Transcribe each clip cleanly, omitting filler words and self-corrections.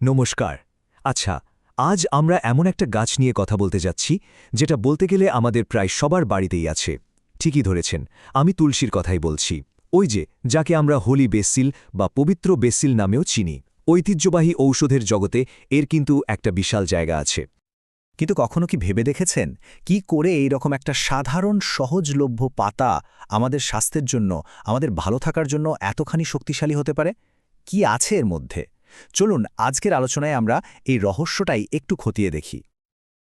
নমস্কার। আচ্ছা, আজ আমরা এমন একটা গাছ নিয়ে কথা বলতে যাচ্ছি যেটা বলতে গেলে আমাদের প্রায় সবার বাড়িতেই আছে। ঠিকই ধরেছেন, আমি তুলসীর কথাই বলছি। ওই যে, যাকে আমরা হোলি বেসিল বা পবিত্র বেসিল নামেও চিনি। ঐতিহ্যবাহী ঔষধের জগতে এর কিন্তু একটা বিশাল জায়গা আছে। কিন্তু কখনো কি ভেবে দেখেছেন কি করে এই রকম একটা সাধারণ সহজলভ্য পাতা আমাদের স্বাস্থ্যের জন্য, আমাদের ভালো থাকার জন্য এতখানি শক্তিশালী হতে পারে? কি আছে এর মধ্যে? চলুন আজকের আলোচনায় আমরা এই রহস্যটাই একটু খতিয়ে দেখি।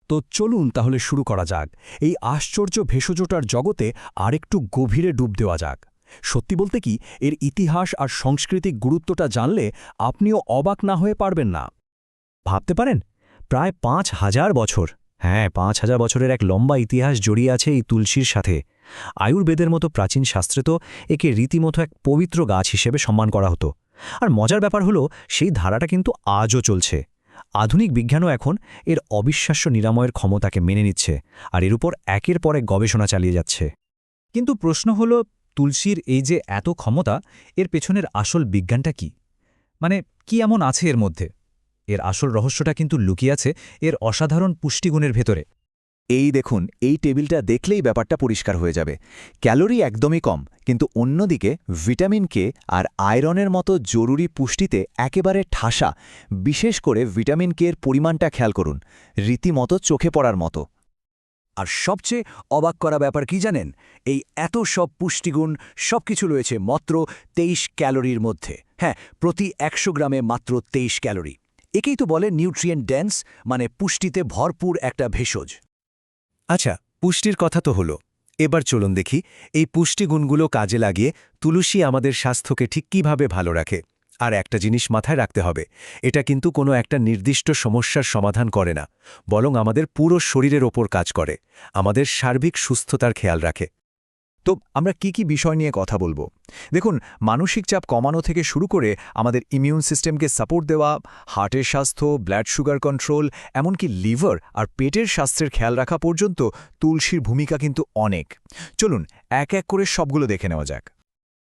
তো চলুন তাহলে শুরু করা যাক। এই আশ্চর্য ভেষজটার জগতে আরেকটু গভীরে ডুব দেওয়া যাক। সত্যি বলতে কি, এর ইতিহাস আর সাংস্কৃতিক গুরুত্বটা জানলে আপনিও অবাক না হয়ে পারবেন না। ভাবতে পারেন, প্রায় ৫,০০০ বছর, হ্যাঁ ৫,০০০ বছরের এক লম্বা ইতিহাস জড়িয়ে আছে এই তুলসীর সাথে। আয়ুর্বেদের মতো প্রাচীন শাস্ত্রে তো একে রীতিমতো এক পবিত্র গাছ হিসেবে সম্মান করা হতো। আর মজার ব্যাপার হলো, সেই ধারাটা কিন্তু আজও চলছে। আধুনিক বিজ্ঞানও এখন এর অবিশ্বাস্য নিরাময়ের ক্ষমতাকে মেনে নিচ্ছে, আর এর উপর একের পর এক গবেষণা চালিয়ে যাচ্ছে। কিন্তু প্রশ্ন হল, তুলসীর এই যে এত ক্ষমতা, এর পেছনের আসল বিজ্ঞানটা কি? মানে কি এমন আছে এর মধ্যে? এর আসল রহস্যটা কিন্তু লুকিয়ে আছে এর অসাধারণ পুষ্টিগুণের ভেতরে। এই দেখুন, এই টেবিলটা দেখলেই ব্যাপারটা পরিষ্কার হয়ে যাবে। ক্যালোরি একদমই কম, কিন্তু অন্যদিকে ভিটামিন কে আর আয়রনের মতো জরুরি পুষ্টিতে একেবারে ঠাসা। বিশেষ করে ভিটামিন কে এর পরিমাণটা খেয়াল করুন, রীতিমতো চোখে পড়ার মতো। আর সবচেয়ে অবাক করা ব্যাপার কি জানেন? এই এত সব পুষ্টিগুণ সবকিছু রয়েছে মাত্র ২৩ ক্যালোরির মধ্যে। হ্যাঁ, প্রতি ১০০ গ্রামে মাত্র ২৩ ক্যালোরি। একেই তো বলে নিউট্রিয়েন্ট ডেন্স, মানে পুষ্টিতে ভরপুর একটা ভেষজ। আচ্ছা, পুষ্টির কথা তো হলো। এবার চলুন দেখি এই পুষ্টিগুণগুলো কাজে লাগিয়ে তুলসী আমাদের স্বাস্থ্যকে ঠিক কীভাবে ভালো রাখে। আর একটা জিনিস মাথায় রাখতে হবে, এটা কিন্তু কোনো একটা নির্দিষ্ট সমস্যার সমাধান করে না, বরং আমাদের পুরো শরীরের ওপর কাজ করে, আমাদের সার্বিক সুস্থতার খেয়াল রাখে। তো আমরা কি বিষয় নিয়ে কথা বলবো? দেখুন, মানসিক চাপ কমানো থেকে শুরু করে আমাদের ইমিউন সিস্টেমকে সাপোর্ট দেওয়া, হার্টের স্বাস্থ্য, ব্লাড সুগার কন্ট্রোল, এমনকি লিভার আর পেটের স্বাস্থ্যের খেয়াল রাখা পর্যন্ত তুলসীর ভূমিকা কিন্তু অনেক। চলুন এক এক করে সবগুলো দেখে নেওয়া যাক।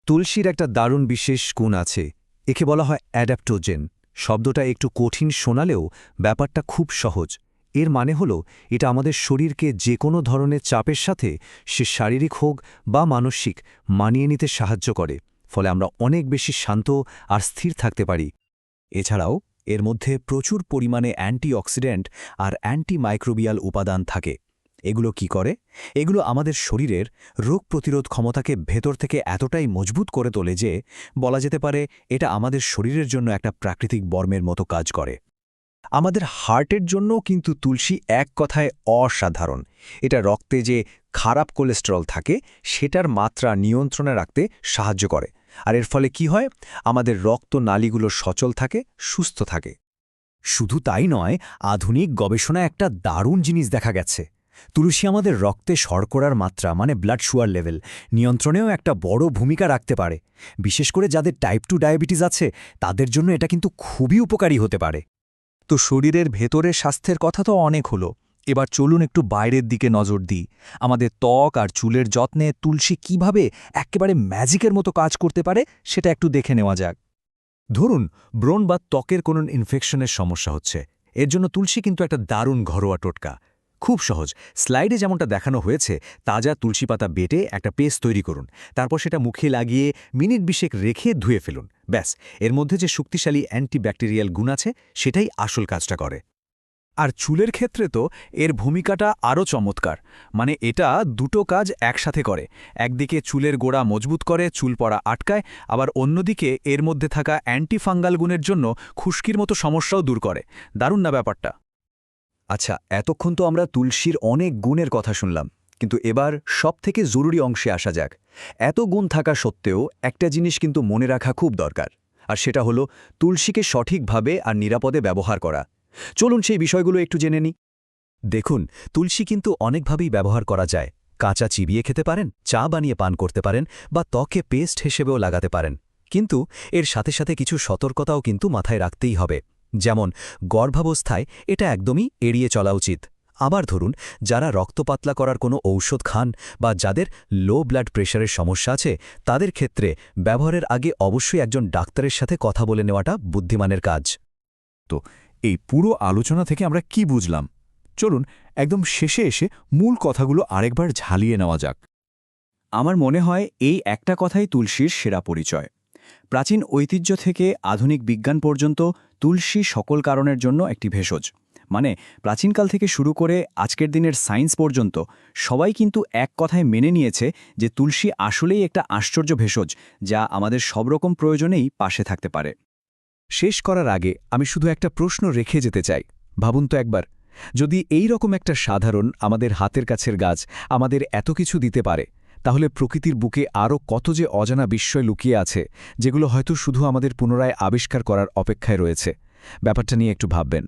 তুলসীর একটা দারুণ বিশেষ গুণ আছে, একে বলা হয় অ্যাডাপ্টোজেন। শব্দটা একটু কঠিন শোনালেও ব্যাপারটা খুব সহজ। এর মানে হলো, এটা আমাদের শরীরকে যে কোনো ধরনের চাপের সাথে, সে শারীরিক হোক বা মানসিক, মানিয়ে নিতে সাহায্য করে। ফলে আমরা অনেক বেশি শান্ত আর স্থির থাকতে পারি। এছাড়াও এর মধ্যে প্রচুর পরিমাণে অ্যান্টিঅক্সিডেন্ট আর অ্যান্টিমাইক্রোবিয়াল উপাদান থাকে। এগুলো কি করে? এগুলো আমাদের শরীরের রোগ প্রতিরোধ ক্ষমতাকে ভেতর থেকে এতটাই মজবুত করে তোলে যে বলা যেতে পারে এটা আমাদের শরীরের জন্য একটা প্রাকৃতিক বর্মের মতো কাজ করে। আমাদের হার্টের জন্যও কিন্তু তুলসী এক কথায় অসাধারণ। এটা রক্তে যে খারাপ কোলেস্টেরল থাকে সেটার মাত্রা নিয়ন্ত্রণে রাখতে সাহায্য করে। আর এর ফলে কি হয়? আমাদের রক্তনালীগুলো সচল থাকে, সুস্থ থাকে। শুধু তাই নয়, আধুনিক গবেষণায় একটা দারুণ জিনিস দেখা গেছে। তুলসী আমাদের রক্তে শর্করার মাত্রা, মানে ব্লাড সুগার লেভেল, নিয়ন্ত্রণেও একটা বড় ভূমিকা রাখতে পারে। বিশেষ করে যাদের টাইপ 2 ডায়াবেটিস আছে, তাদের জন্য এটা কিন্তু খুবই উপকারী হতে পারে। তো শরীরের ভেতরের স্বাস্থ্যের কথা তো অনেক হলো, এবার চলুন একটু বাইরের দিকে নজর দিই। আমাদের ত্বক আর চুলের যত্নে তুলসী কিভাবে একেবারে ম্যাজিকের মতো কাজ করতে পারে সেটা একটু দেখে নেওয়া যাক। ধরুন, ব্রণ বা ত্বকের কোনো ইনফেকশনের সমস্যা হচ্ছে, এর জন্য তুলসী কিন্তু একটা দারুণ ঘরোয়া টোটকা। খুব সহজ। স্লাইডে যেমনটা দেখানো হয়েছে, তাজা তুলসী পাতা বেটে একটা পেস্ট তৈরি করুন। তারপর সেটা মুখে লাগিয়ে মিনিট ২০ রেখে ধুয়ে ফেলুন। ব্যাস, এর মধ্যে যে শক্তিশালী অ্যান্টিব্যাকটেরিয়াল গুণ আছে সেটাই আসল কাজটা করে। আর চুলের ক্ষেত্রে তো এর ভূমিকাটা আরও চমৎকার। মানে এটা দুটো কাজ একসাথে করে। একদিকে চুলের গোড়া মজবুত করে, চুল পড়া আটকায়, আবার অন্যদিকে এর মধ্যে থাকা অ্যান্টিফাঙ্গাল গুণের জন্য খুশকির মতো সমস্যাও দূর করে। দারুণ না ব্যাপারটা? আচ্ছা, এতক্ষণ তো আমরা তুলসীর অনেক গুণের কথা শুনলাম, কিন্তু এবার সবথেকে জরুরি অংশে আসা যাক। এত গুণ থাকা সত্ত্বেও একটা জিনিস কিন্তু মনে রাখা খুব দরকার, আর সেটা হলো তুলসীকে সঠিকভাবে আর নিরাপদে ব্যবহার করা। চলুন সেই বিষয়গুলো একটু জেনে নিই। দেখুন, তুলসী কিন্তু অনেকভাবেই ব্যবহার করা যায়। কাঁচা চিবিয়ে খেতে পারেন, চা বানিয়ে পান করতে পারেন, বা ত্বকে পেস্ট হিসেবেও লাগাতে পারেন। কিন্তু এর সাথে সাথে কিছু সতর্কতাও কিন্তু মাথায় রাখতেই হবে। যেমন, গর্ভাবস্থায় এটা একদমই এড়িয়ে চলা উচিত। আবার ধরুন, যারা রক্ত পাতলা করার কোনো ঔষধ খান বা যাদের লো ব্লাড প্রেশারের সমস্যা আছে, তাদের ক্ষেত্রে ব্যবহারের আগে অবশ্যই একজন ডাক্তারের সাথে কথা বলে নেওয়াটা বুদ্ধিমানের কাজ। তো এই পুরো আলোচনা থেকে আমরা কি বুঝলাম? চলুন একদম শেষে এসে মূল কথাগুলো আরেকবার ঝালিয়ে নেওয়া যাক। আমার মনে হয় এই একটা কথাই তুলসীর সেরা পরিচয়। প্রাচীন ঐতিহ্য থেকে আধুনিক বিজ্ঞান পর্যন্ত তুলসী সকল কারণের জন্য একটি ভেষজ। মানে প্রাচীনকাল থেকে শুরু করে আজকের দিনের সায়েন্স পর্যন্ত সবাই কিন্তু এক কথায় মেনে নিয়েছে যে তুলসী আসলেই একটা আশ্চর্য ভেষজ, যা আমাদের সব রকম প্রয়োজনেই পাশে থাকতে পারে। শেষ করার আগে আমি শুধু একটা প্রশ্ন রেখে যেতে চাই। ভাবুন তো একবার, যদি এই রকম একটা সাধারণ আমাদের হাতের কাছের গাছ আমাদের এত কিছু দিতে পারে, তাহলে প্রকৃতির বুকে আরও কত যে অজানা বিস্ময় লুকিয়ে আছে, যেগুলো হয়তো শুধু আমাদের পুনরায় আবিষ্কার করার অপেক্ষায় রয়েছে। ব্যাপারটা নিয়ে একটু ভাববেন।